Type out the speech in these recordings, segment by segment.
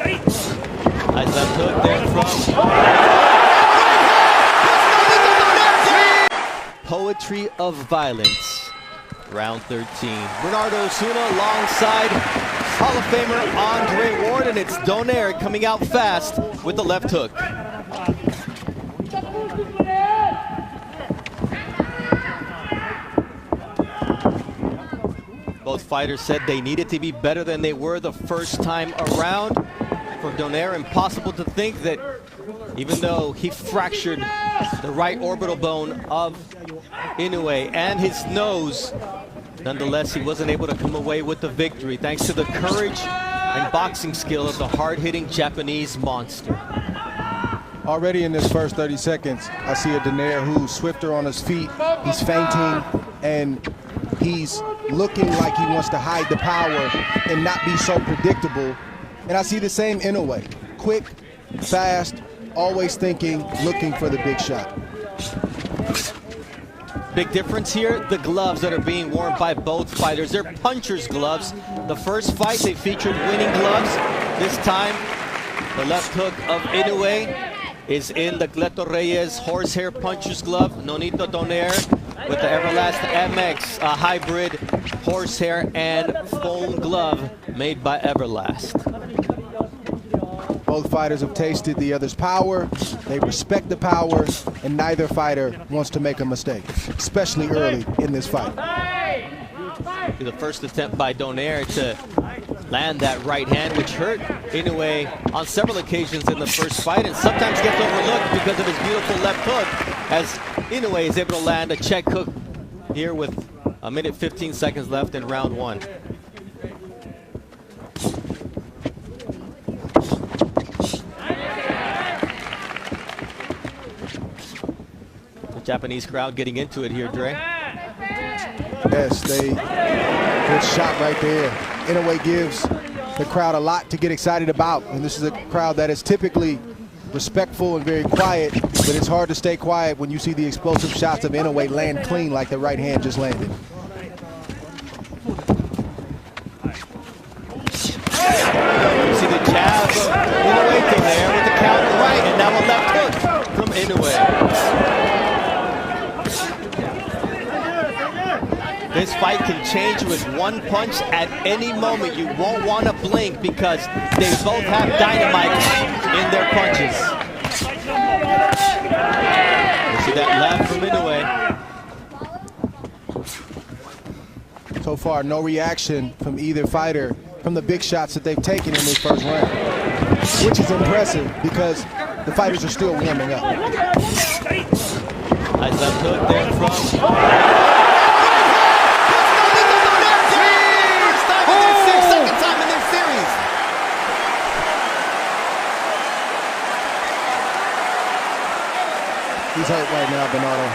Nice left hook there from Poetry of Violence, round 13. Bernardo Osuna alongside Hall of Famer Andre Ward, and it's Donaire coming out fast with the left hook. Both fighters said they needed to be better than they were the first time around. For Donaire, impossible to think that even though he fractured the right orbital bone of Inoue and his nose, nonetheless, he wasn't able to come away with the victory thanks to the courage and boxing skill of the hard-hitting Japanese monster. Already in this first 30 seconds, I see a Donaire who's swifter on his feet. He's feinting, and he's looking like he wants to hide the power and not be so predictable. And I see the same Inoue, quick, fast, always thinking, looking for the big shot. Big difference here, the gloves that are being worn by both fighters. They're puncher's gloves. The first fight, they featured winning gloves. This time, the left hook of Inoue is in the Gleto Reyes horsehair puncher's glove. Nonito Donaire with the Everlast MX, a hybrid horsehair and foam glove made by Everlast. Both fighters have tasted the other's power, they respect the power, and neither fighter wants to make a mistake, especially early in this fight. The first attempt by Donaire to land that right hand, which hurt Inoue on several occasions in the first fight, and sometimes gets overlooked because of his beautiful left hook, as Inoue is able to land a check hook here with 1 minute 15 seconds left in round 1. The Japanese crowd getting into it here, Dre. Yes, good shot right there. Inoue gives the crowd a lot to get excited about, and this is a crowd that is typically respectful and very quiet, but it's hard to stay quiet when you see the explosive shots of Inoue land clean like the right hand just landed. You see the jab of Inoue there with the counter right, and now a left hook from Inoue. This fight can change with one punch at any moment. You won't want to blink because they both have dynamite in their punches. You see that left from Inoue. So far, no reaction from either fighter from the big shots that they've taken in this first round, which is impressive because the fighters are still warming up. Nice left hook there from... He's hurt right now, Bernardo.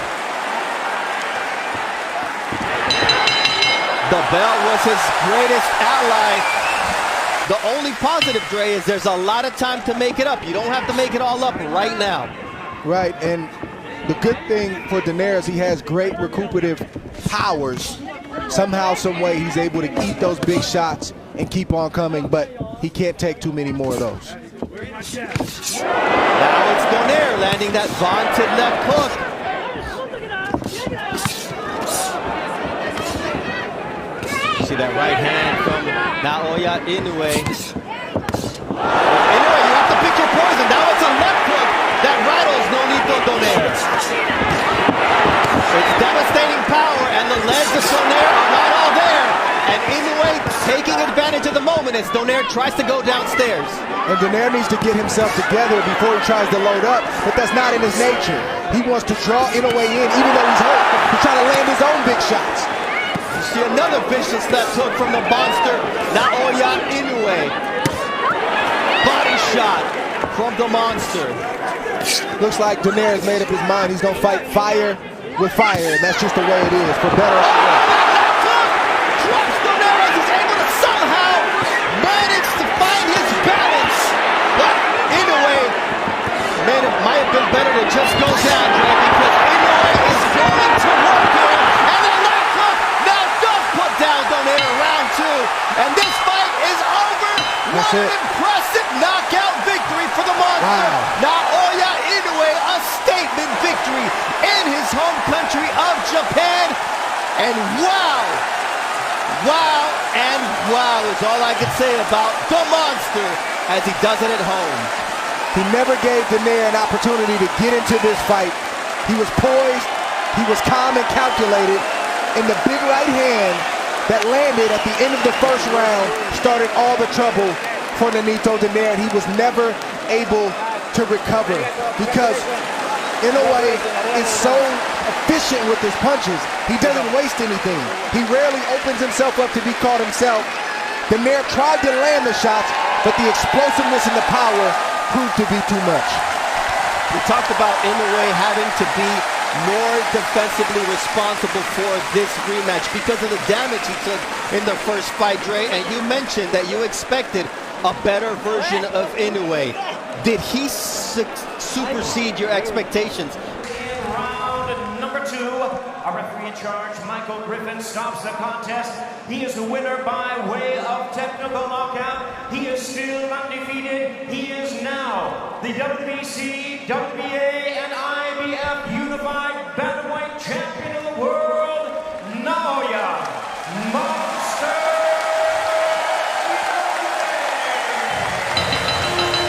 The belt was his greatest ally. The only positive, Dre, is there's a lot of time to make it up. You don't have to make it all up right now. Right, and the good thing for Donaire is he has great recuperative powers. Somehow, some way, he's able to eat those big shots and keep on coming, but he can't take too many more of those. Now it's Donaire landing that vaunted left hook. You see that right hand from Naoya Inoue. Inoue, you have to pick your poison. Now it's a left hook that rattles Nonito Donaire. It's devastating power, and the legs of Donaire are not all there. And Inoue taking advantage of the moment as Donaire tries to go downstairs. And Donaire needs to get himself together before he tries to load up, but that's not in his nature. He wants to draw Inoue in, even though he's hurt. He's trying to land his own big shots. You see another vicious left hook from the monster, Naoya Inoue. Body shot from the monster. Looks like Donaire has made up his mind. He's going to fight fire with fire, and that's just the way it is, for better or worse. Might have been better to just go down, Dre, because Inoue is going to work here. And the left hook now does put down Donaire in round 2. And this fight is over. Yes, That's it. Impressive knockout victory for the monster. Wow. Naoya Inoue, a statement victory in his home country of Japan. And wow, and wow is all I can say about the monster as he does it at home. He never gave Donaire an opportunity to get into this fight. He was poised, he was calm and calculated, and the big right hand that landed at the end of the first round started all the trouble for Nonito Donaire. He was never able to recover because Inoue is so efficient with his punches. He doesn't waste anything. He rarely opens himself up to be caught himself. Donaire tried to land the shots, but the explosiveness and the power proved to be too much. We talked about Inoue having to be more defensively responsible for this rematch because of the damage he took in the first fight, Dre, and you mentioned that you expected a better version of Inoue. Did he supersede your expectations? In round number 2, our referee in charge, Michael Griffin, stops the contest. He is the winner by way of technical knockout. He is still undefeated. He is now the WBC, WBA, and IBF Unified Bantamweight Champion of the